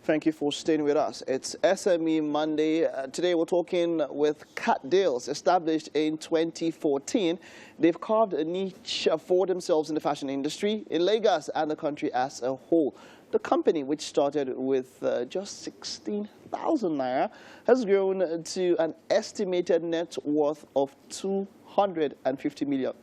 Thank you for staying with us. It's SME Monday. Today we're talking with Cartdealsng, established in 2014. They've carved a niche for themselves in the fashion industry in Lagos and the country as a whole. The company, which started with just 16,000 naira, has grown to an estimated net worth of 250 million.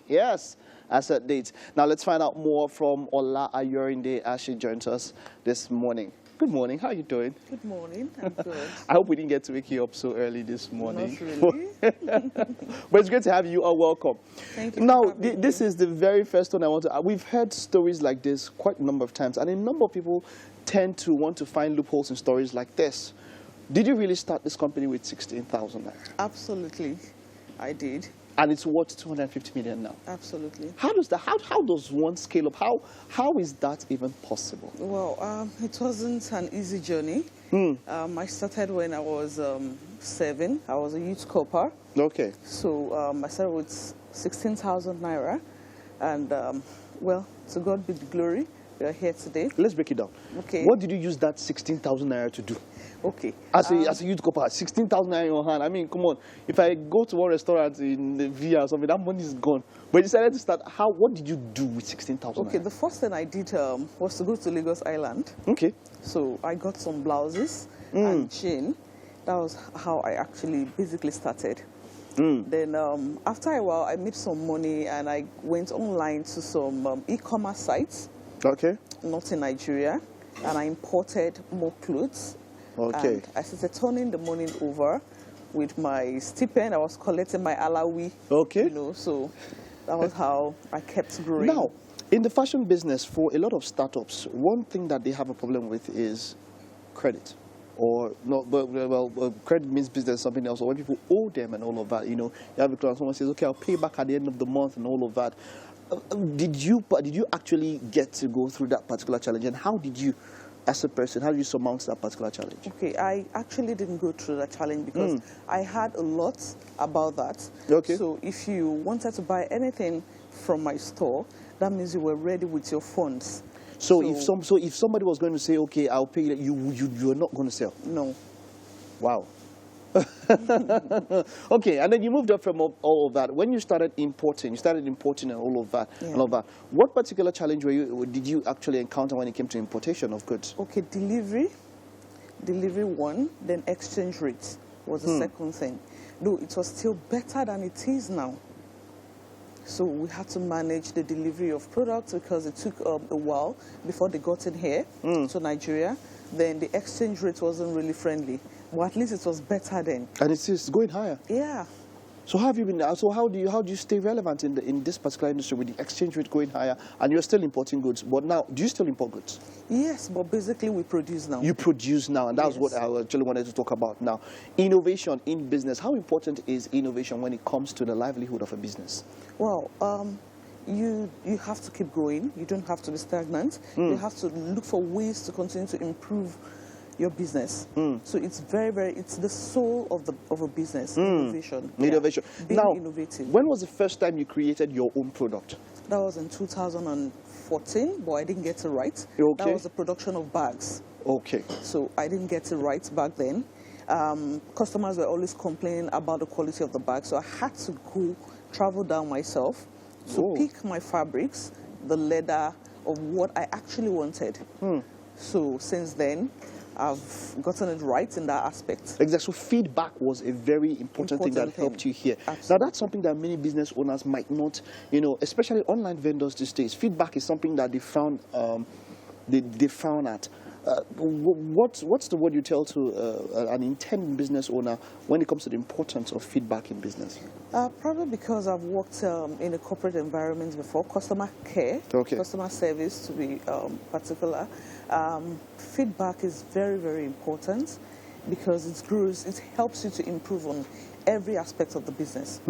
Yes, as at date. Now let's find out more from Oladunni Ayorinde as she joins us this morning. Good morning. How are you doing? Good morning. I'm good. I hope we didn't get to wake you up so early this morning. Not really. But it's great to have you. Welcome. Thank you. Now, this is the very first one I want to... We've heard stories like this quite a number of times, and a number of people tend to want to find loopholes in stories like this. Did you really start this company with 16,000 naira? Absolutely, I did. And it's worth 250 million now. Absolutely. How does that? How does one scale up? How is that even possible? Well, it wasn't an easy journey. I started when I was 7. I was a youth corper. Okay. So I started with 16,000 naira, and well, to God be the glory. We are here today. Let's break it down. Okay. What did you use that 16,000 naira to do? Okay. As a youth corper, 16,000 naira in your hand. I mean, come on. If I go to one restaurant in the VIA or something, that money is gone. But you decided to start. What did you do with 16,000 naira? Okay, the first thing I did was to go to Lagos Island. Okay. So I got some blouses and chain. That was how I actually basically started. Then after a while, I made some money and I went online to some e-commerce sites. Okay. Not in Nigeria. And I imported more clothes. Okay. And I started turning the money over with my stipend. I was collecting my alawi. Okay. You know, so that was how I kept growing. Now, in the fashion business, for a lot of startups, one thing that they have a problem with is credit. Or not, but well, credit means business, something else. Or when people owe them and all of that, you know, you have a client, someone says, okay, I'll pay back at the end of the month and all of that. Did you actually get to go through that particular challenge, and how did you, as a person, how did you surmount that particular challenge? Okay, I actually didn't go through that challenge because I had a lot about that. Okay. So if you wanted to buy anything from my store, that means you were ready with your funds. So if somebody was going to say, okay, I'll pay you, you're not going to sell? No. Wow. Okay, and then you moved up from all of that. When you started importing, and all of that, yeah. and all that. What particular challenge did you actually encounter when it came to importation of goods? Okay, delivery one, then exchange rate was the second thing. Though it was still better than it is now. So we had to manage the delivery of products because it took a while before they got in here to Nigeria. Then the exchange rate wasn't really friendly. Well, at least it was better then. And it's going higher. Yeah. So how have you been? So how do you stay relevant in this particular industry with the exchange rate going higher, and you're still importing goods? But now, do you still import goods? Yes, but basically we produce now. You produce now, and that's what I actually wanted to talk about now. Innovation in business. How important is innovation when it comes to the livelihood of a business? Well, you have to keep growing. You don't have to be stagnant. You have to look for ways to continue to improve your business. So it's it's the soul of a business. Innovation. Innovation. Yeah. Being now, innovative. When was the first time you created your own product? That was in 2014, but I didn't get it right. Okay. That was the production of bags. Okay. So I didn't get it right back then. Customers were always complaining about the quality of the bag, so I had to travel down myself to pick my fabrics, the leather of what I actually wanted. So since then, I've gotten it right in that aspect. Exactly. So feedback was a very important thing that helped you here. Absolutely. Now that's something that many business owners might not, you know, especially online vendors these days. Feedback is something that they found at. What's the word you tell to an intending business owner when it comes to the importance of feedback in business? Probably because I've worked in a corporate environment before, customer care, customer service to be particular. Feedback is very, very important because it helps you to improve on every aspect of the business.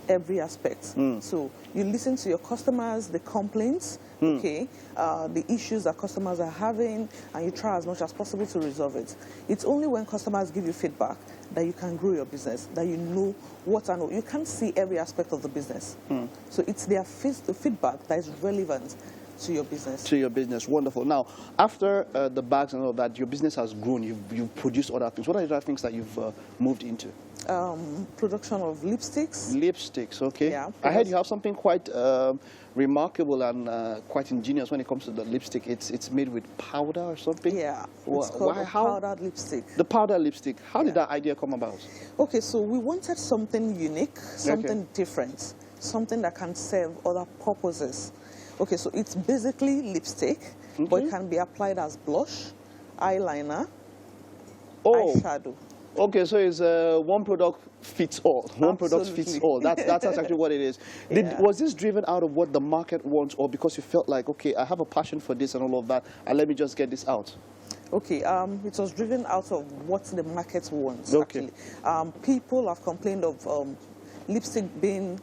Every aspect. So you listen to your customers, the complaints, the issues that customers are having, and you try as much as possible to resolve it. It's only when customers give you feedback that you can grow your business, that you know what and what. You can't see every aspect of the business. So it's their feedback that is relevant to your business. To your business, wonderful. Now, after the bags and all that, your business has grown. You've produced other things. What are the other things that you've moved into? Production of lipsticks. Lipsticks, okay. Yeah. I heard you have something quite remarkable and quite ingenious when it comes to the lipstick. It's made with powder or something? Yeah, it's called powdered lipstick. The powdered lipstick. How did that idea come about? Okay, so we wanted something unique, something different, something that can serve other purposes. Okay, so it's basically lipstick, but it can be applied as blush, eyeliner, eyeshadow. Okay, so it's one product fits all. One product fits all. That's actually what it is. Was this driven out of what the market wants, or because you felt like, okay, I have a passion for this and all of that, and let me just get this out? Okay, it was driven out of what the market wants, okay. Actually. People have complained of lipstick being...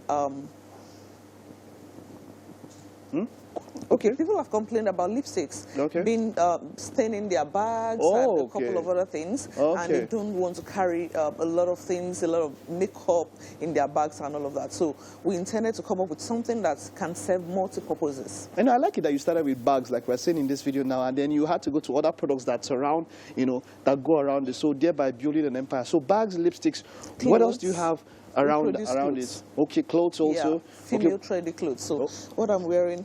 Okay, people have complained about lipsticks being staining their bags and a couple of other things, and they don't want to carry a lot of things, a lot of makeup in their bags and all of that. So we intended to come up with something that can serve multi-purposes. And I like it that you started with bags, like we're seeing in this video now, and then you had to go to other products that surround, that go around it, so thereby building an empire. So bags, lipsticks, clothes. What else do you have around it? Okay, clothes also. Yeah, female trendy clothes. So what I'm wearing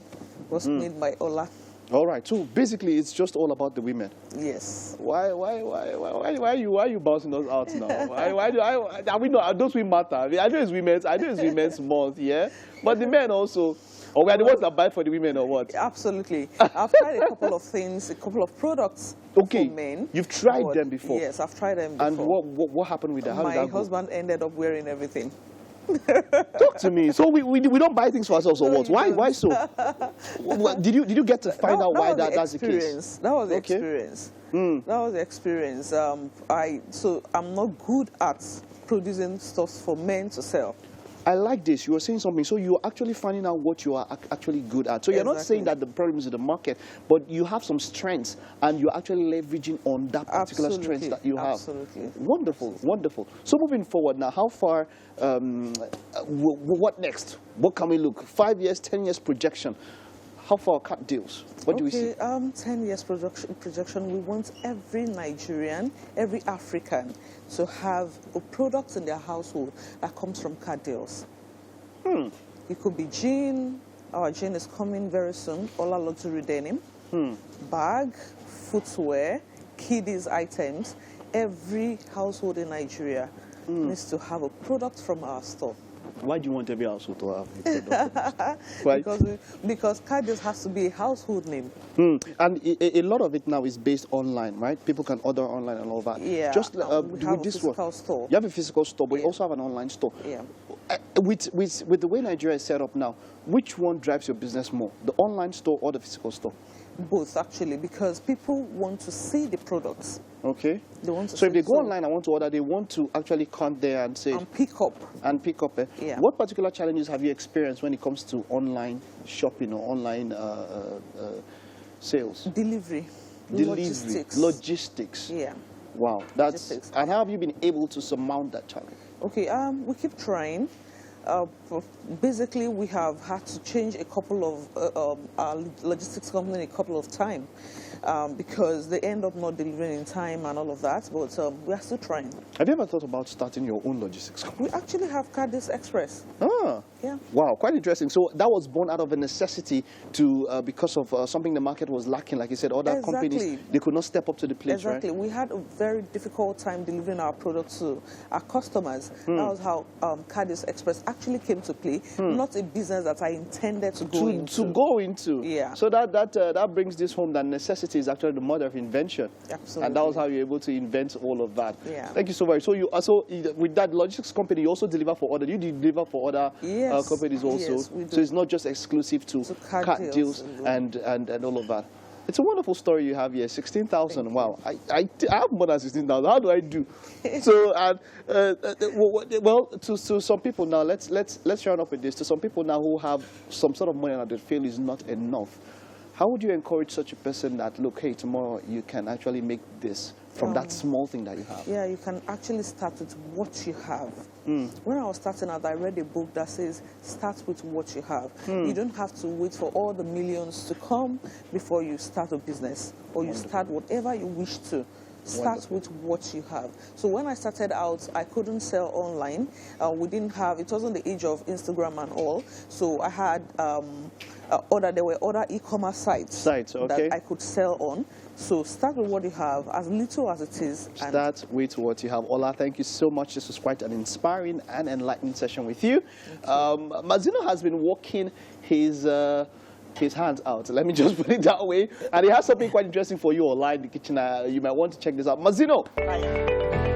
was made by Ola. All right. So basically, it's just all about the women. Yes. Why are you bouncing us out now? why we know those women matter? I know it's women's month, yeah. But the men also. Or we are the ones that buy for the women, or what? Absolutely. I've tried a couple of things, a couple of products for men. You've tried them before? Yes, I've tried them before. And what happened with that? How did that go? My husband ended up wearing everything. Talk to me. So we don't buy things for ourselves, or what? Why so? Did you get to find out why that's the case? That was the experience. That was the experience. So I'm not good at producing stuff for men to sell. I like this. You were saying something. So you're actually finding out what you are actually good at. So you're not saying that the problem is in the market, but you have some strengths, and you're actually leveraging on that particular strength that you have. Absolutely. Wonderful, wonderful. So moving forward now, how far, what next? What can we look? 5 years, 10 years projection. How far Cartdeals? What do we see? 10 years projection, we want every Nigerian, every African to have a product in their household that comes from Cartdeals. It could be jean. Our jean is coming very soon. All our luxury denim. Bag, footwear, kiddies items. Every household in Nigeria needs to have a product from our store. Why do you want every household to have a product? Because Cartdeals has to be a household name. And a lot of it now is based online, right? People can order online and all that. Yeah. Just we have a physical store. You have a physical store, but you also have an online store. Yeah. With the way Nigeria is set up now, which one drives your business more, the online store or the physical store? Both, actually, because people want to see the products. Okay. They want to so if they go online and want to order, they want to actually come there and say... And pick up. And pick up. Yeah. What particular challenges have you experienced when it comes to online shopping or online sales? Delivery. Logistics. Yeah. Wow. Logistics. And how have you been able to surmount that challenge? Okay, we keep trying. Basically, we have had to change a couple of our logistics company a couple of times because they end up not delivering in time and all of that, but we are still trying. Have you ever thought about starting your own logistics company? We actually have Cartdeals Express. Ah. Yeah. Wow, quite interesting. So that was born out of a necessity to because of something the market was lacking. Like you said, other companies, they could not step up to the plate, Exactly. Right? We had a very difficult time delivering our products to our customers. That was how Cartdeals Express actually came to play. Not a business that I intended to go into. Yeah. So that brings this home that necessity is actually the mother of invention. Absolutely. And that was how you're able to invent all of that. Yeah. Thank you so much. So you also, with that logistics company, you also deliver for other. You deliver for other companies also. Yes, we do. So it's not just exclusive to Cartdeals and all of that. It's a wonderful story you have here. 16,000. Wow. I have more than 16,000. How do I do? So, well, to some people now, let's round up with this. To some people now who have some sort of money that they feel is not enough, How would you encourage such a person that, look, hey, tomorrow you can actually make this from that small thing that you have? Yeah, you can actually start with what you have. When I was starting out, I read a book that says, start with what you have. You don't have to wait for all the millions to come before you start a business, or you start whatever you wish to. Start with what you have. So when I started out, I couldn't sell online. We didn't have, it wasn't the age of Instagram and all. So I had there were other e-commerce sites that I could sell on. So start with what you have, as little as it is. Start with what you have. Ola, thank you so much. This was quite an inspiring and enlightening session with you. Mazino has been working his hands out. Let me just put it that way. And he has something quite interesting for you online in the kitchen. You might want to check this out. Mazino. Hiya.